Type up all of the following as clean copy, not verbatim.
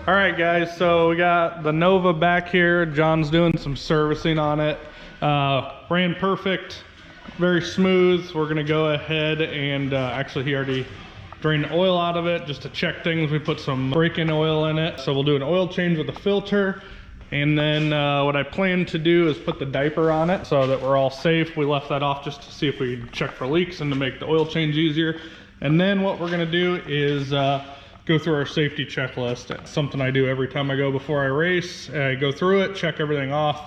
All right, guys, so we got the Nova back here. John's doing some servicing on it. Ran perfect, very smooth. We're gonna go ahead and actually he already drained the oil out of it just to check things. We put some break-in oil in it. So we'll do an oil change with the filter. And then what I plan to do is put the diaper on it so that we're all safe. We left that off just to see if we could check for leaks and to make the oil change easier. And then what we're gonna do is go through our safety checklist. It's something I do every time I go before I race. I go through it, check everything off.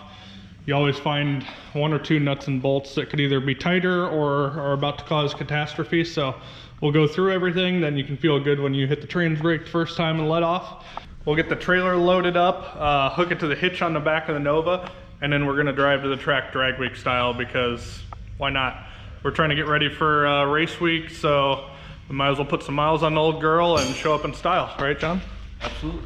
You always find one or two nuts and bolts that could either be tighter or are about to cause catastrophe. So we'll go through everything, then you can feel good when you hit the trans brake the first time and let off. We'll get the trailer loaded up, hook it to the hitch on the back of the Nova, and then we're gonna drive to the track drag week style because why not? We're trying to get ready for race week, so we might as well put some miles on the old girl and show up in style, right, John? Absolutely.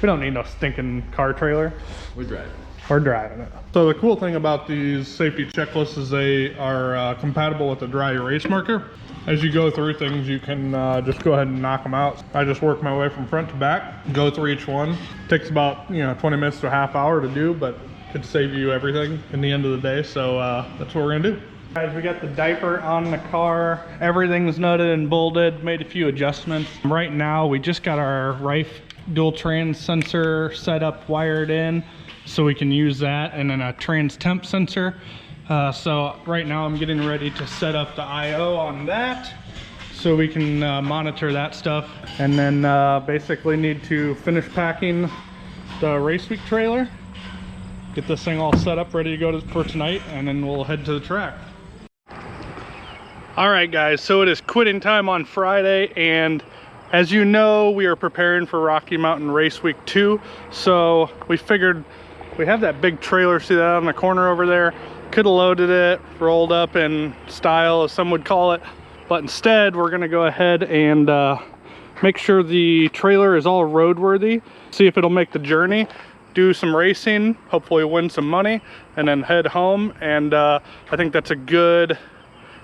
We don't need no stinking car trailer. We're driving. We're driving it. So the cool thing about these safety checklists is they are compatible with the dry erase marker. As you go through things, you can just go ahead and knock them out. I just work my way from front to back, go through each one. Takes about 20 minutes to a half hour to do, but could save you everything in the end of the day. So that's what we're gonna do. Guys, we got the diaper on the car. Everything's nutted and bolted, made a few adjustments. Right now, we just got our Rife dual trans sensor set up, wired in, so we can use that, and then a trans temp sensor. So right now I'm getting ready to set up the IO on that so we can monitor that stuff. And then basically need to finish packing the race week trailer, get this thing all set up, ready to go for tonight, and then we'll head to the track. All right, guys, so it is quitting time on Friday, and as you know, we are preparing for Rocky Mountain Race Week 2. So we figured we have that big trailer, see that on the corner over there? Could have loaded it, rolled up in style, as some would call it, but instead we're gonna go ahead and make sure the trailer is all roadworthy, see if it'll make the journey, do some racing, hopefully win some money, and then head home. And I think that's a good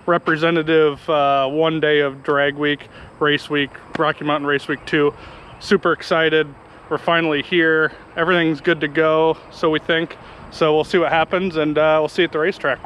representative one day of drag week, race week, Rocky Mountain Race Week 2. Super excited. We're finally here. Everything's good to go, so we think. So we'll see what happens, and we'll see you at the racetrack.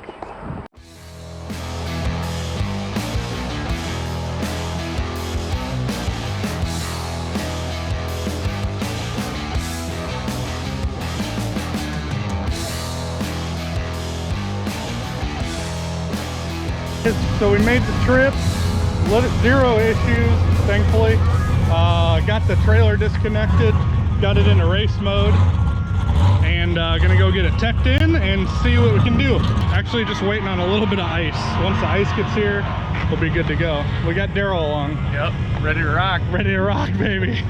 So we made the trip, zero issues, thankfully. Got the trailer disconnected, got it into race mode, and gonna go get it teched in and see what we can do. Actually just waiting on a little bit of ice. Once the ice gets here, we'll be good to go. We got Daryl along. Yep, ready to rock. Ready to rock, baby.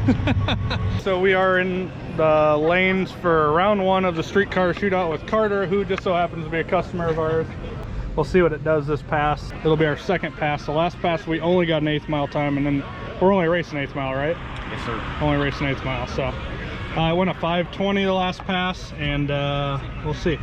So we are in the lanes for round one of the Streetcar Shootout with Carter, who just so happens to be a customer of ours. We'll see what it does this pass. It'll be our second pass. The last pass we only got an 1/8 mile time, and then we're only racing 1/8 mile, right? Yes, sir. Only racing 1/8 mile. So I went a 5:20 the last pass, and we'll see.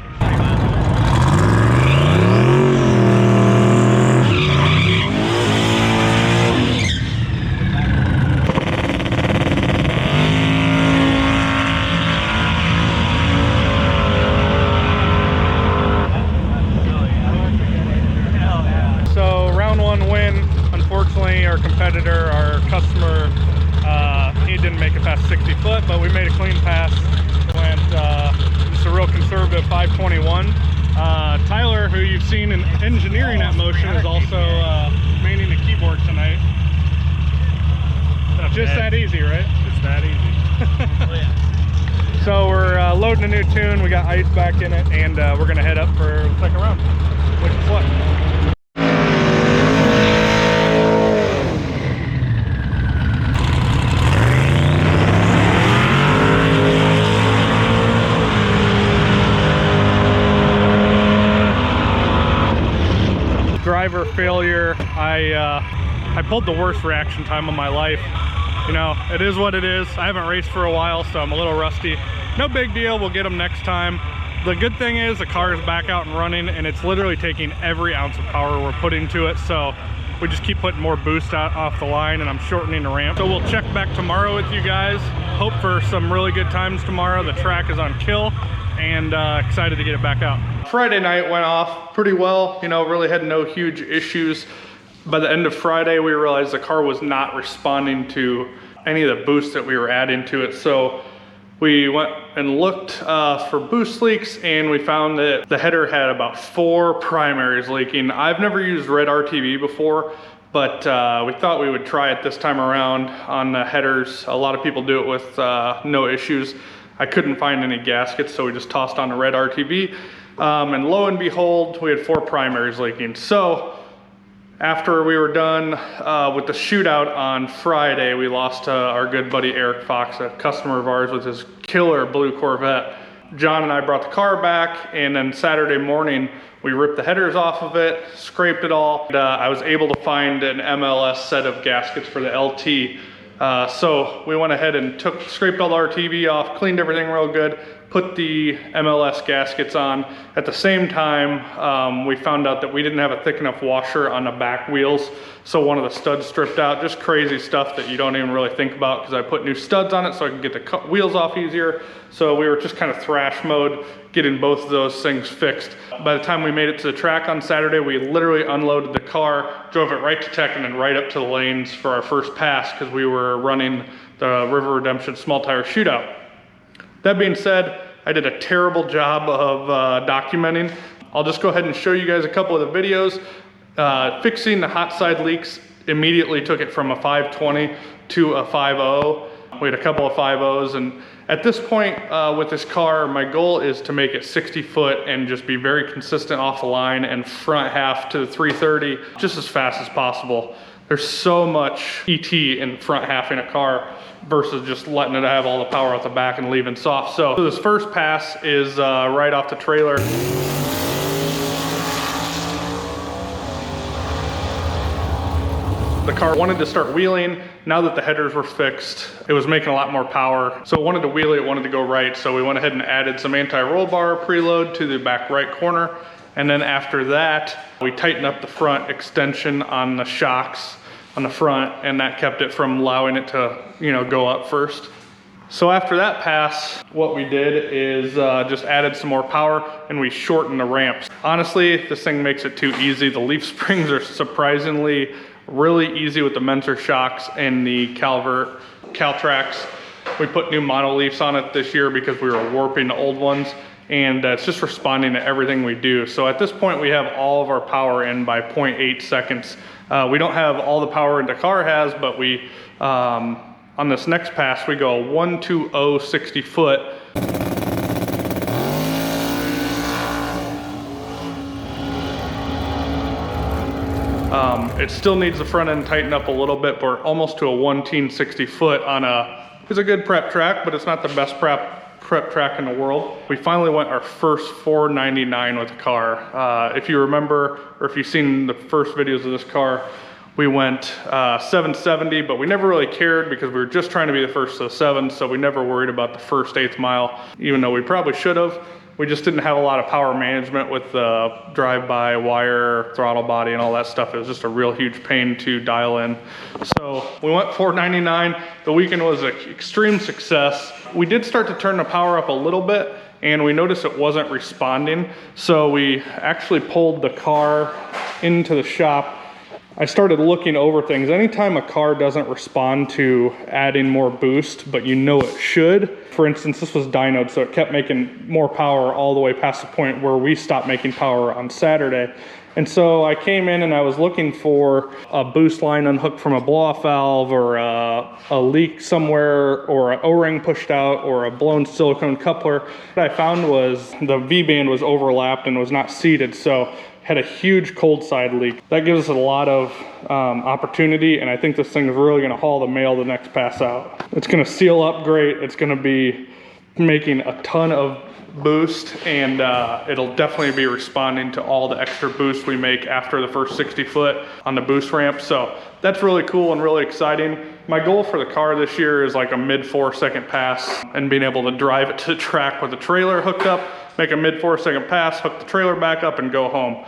Our competitor, our customer, he didn't make it past 60 foot, but we made a clean pass. Went just a real conservative 5:21. Tyler, who you've seen in engineering at Motion, is also manning the keyboard tonight. Just that easy, right? Just that easy. So we're loading a new tune. We got ice back in it, and we're gonna head up for the second round. Wish us luck. Driver failure. I pulled the worst reaction time of my life. You know, it is what it is. I haven't raced for a while, so I'm a little rusty. No big deal, we'll get them next time. The good thing is the car is back out and running, and it's literally taking every ounce of power we're putting to it. So we just keep putting more boost out off the line, and I'm shortening the ramp. So we'll check back tomorrow with you guys. Hope for some really good times tomorrow. The track is on kill, and excited to get it back out. Friday night went off pretty well, you know, really had no huge issues. By the end of Friday, we realized the car was not responding to any of the boost that we were adding to it. So we went and looked for boost leaks, and we found that the header had about 4 primaries leaking. I've never used red RTV before, but we thought we would try it this time around on the headers. A lot of people do it with no issues. I couldn't find any gaskets, so we just tossed on a red RTV. And lo and behold, we had 4 primaries leaking. So after we were done with the shootout on Friday, we lost our good buddy Eric Fox, a customer of ours with his killer blue Corvette. John and I brought the car back, and then Saturday morning, we ripped the headers off of it, scraped it all. And, I was able to find an MLS set of gaskets for the LT. So we went ahead and scraped all the RTV off, cleaned everything real good, put the MLS gaskets on. At the same time, we found out that we didn't have a thick enough washer on the back wheels, so one of the studs stripped out. Just crazy stuff that you don't even really think about, because I put new studs on it so I could get the wheels off easier. So we were just kind of thrash mode, getting both of those things fixed. By the time we made it to the track on Saturday, we literally unloaded the car, drove it right to Tech, and then right up to the lanes for our first pass, because we were running the River Redemption small tire shootout. That being said, I did a terrible job of documenting. I'll just go ahead and show you guys a couple of the videos. Fixing the hot side leaks immediately took it from a 520 to a 5.0. We had a couple of 5.0s, and at this point with this car, my goal is to make it 60 foot and just be very consistent off the line and front half to the 330 just as fast as possible. There's so much ET in front halfing a car versus just letting it have all the power out the back and leaving soft. So this first pass is right off the trailer. The car wanted to start wheeling. Now that the headers were fixed, it was making a lot more power. So it wanted to wheel, it wanted to go right. So we went ahead and added some anti-roll bar preload to the back right corner. And then after that, we tightened up the front extension on the shocks on the front, and that kept it from allowing it to, you know, go up first. So after that pass, what we did is just added some more power, and we shortened the ramps. Honestly, this thing makes it too easy. The leaf springs are surprisingly really easy with the Mentor shocks and the Caltrax. We put new mono leafs on it this year because we were warping the old ones, and it's just responding to everything we do. So at this point, we have all of our power in by 0.8 seconds. We don't have all the power the car has, but we, on this next pass, we go 120 60 foot. It still needs the front end tightened up a little bit, but we're almost to a 110 60 foot on it's a good prep track, but it's not the best prep track in the world. We finally went our first 499 with the car. If you remember, or if you've seen the first videos of this car, we went 770, but we never really cared because we were just trying to be the first to the 7, so we never worried about the first 8th mile, even though we probably should have. We just didn't have a lot of power management with the drive-by wire, throttle body, and all that stuff. It was just a real huge pain to dial in. So we went 499. The weekend was an extreme success. We did start to turn the power up a little bit, and we noticed it wasn't responding. So we actually pulled the car into the shop. I started looking over things. Anytime a car doesn't respond to adding more boost, but you know it should. For instance, this was dynoed, so it kept making more power all the way past the point where we stopped making power on Saturday. And so I came in and I was looking for a boost line unhooked from a blow-off valve, or a leak somewhere, or an O-ring pushed out, or a blown silicone coupler. What I found was the V-band was overlapped and was not seated, so had a huge cold side leak. That gives us a lot of opportunity, and I think this thing is really gonna haul the mail the next pass out. It's gonna seal up great. It's gonna be making a ton of boost, and it'll definitely be responding to all the extra boost we make after the first 60 foot on the boost ramp. So that's really cool and really exciting. My goal for the car this year is like a mid 4-second pass, and being able to drive it to the track with the trailer hooked up, make a mid 4-second pass, hook the trailer back up, and go home.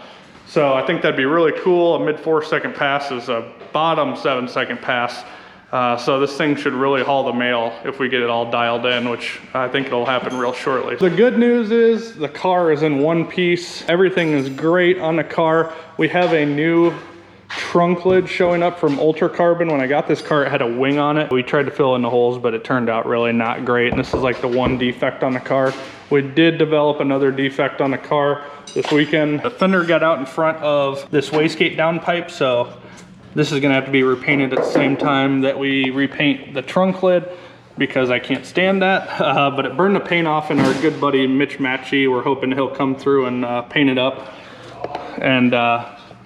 So I think that'd be really cool. A mid 4-second pass is a bottom 7-second pass. So this thing should really haul the mail if we get it all dialed in, which I think it'll happen real shortly. The good news is the car is in one piece. Everything is great on the car. We have a new trunk lid showing up from Ultra Carbon. When I got this car, it had a wing on it. We tried to fill in the holes, but it turned out really not great. And this is like the one defect on the car. We did develop another defect on the car this weekend. The fender got out in front of this wastegate downpipe, so this is gonna have to be repainted at the same time that we repaint the trunk lid because I can't stand that. But it burned the paint off, and our good buddy Mitch Matchy, we're hoping he'll come through and paint it up and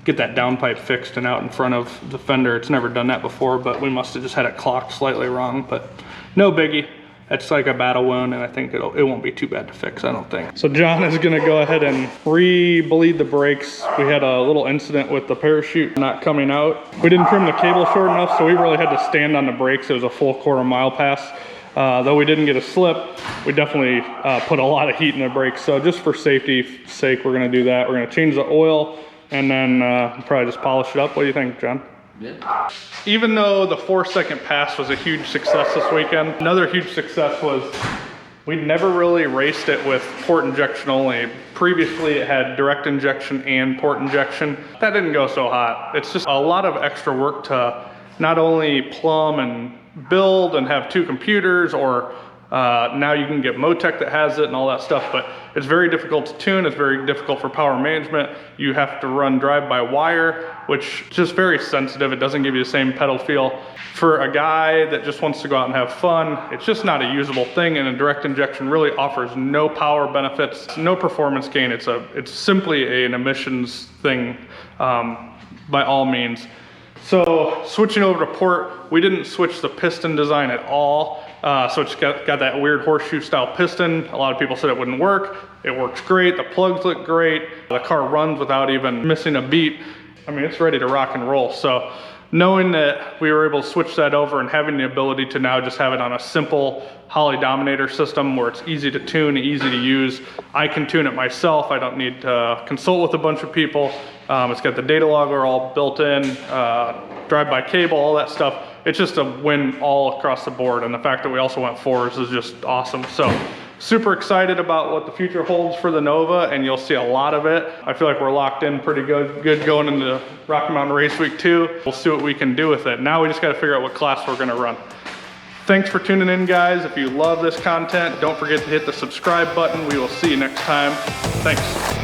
get that downpipe fixed and out in front of the fender. It's never done that before, but we must have just had it clocked slightly wrong, but no biggie. It's like a battle wound, and I think it won't be too bad to fix, I don't think. So John is gonna go ahead and re-bleed the brakes. We had a little incident with the parachute not coming out. We didn't trim the cable short enough, so we really had to stand on the brakes. It was a full quarter-mile pass. Though we didn't get a slip, we definitely put a lot of heat in the brakes. So just for safety's sake, we're gonna do that. We're gonna change the oil and then probably just polish it up. What do you think, John? Yeah. Even though the 4-second pass was a huge success this weekend, another huge success was we'd never really raced it with port injection only. Previously it had direct injection and port injection. That didn't go so hot. It's just a lot of extra work to not only plumb and build and have 2 computers, or now you can get Motec that has it and all that stuff, but it's very difficult to tune. It's very difficult for power management. You have to run drive-by-wire, which is just very sensitive. It doesn't give you the same pedal feel. For a guy that just wants to go out and have fun, it's just not a usable thing, and a direct injection really offers no power benefits, no performance gain. It's simply an emissions thing by all means. So switching over to port, we didn't switch the piston design at all. So it's got that weird horseshoe style piston. A lot of people said it wouldn't work. It works great. The plugs look great. The car runs without even missing a beat. I mean, it's ready to rock and roll. So knowing that we were able to switch that over and having the ability to now just have it on a simple Holley Dominator system where it's easy to tune, easy to use. I can tune it myself. I don't need to consult with a bunch of people. It's got the data logger all built in, drive-by cable, all that stuff. It's just a win all across the board. And the fact that we also went 4s is just awesome. So super excited about what the future holds for the Nova, and you'll see a lot of it. I feel like we're locked in pretty good going into Rocky Mountain Race Week 2. We'll see what we can do with it. Now we just got to figure out what class we're going to run. Thanks for tuning in, guys. If you love this content, don't forget to hit the subscribe button. We will see you next time. Thanks.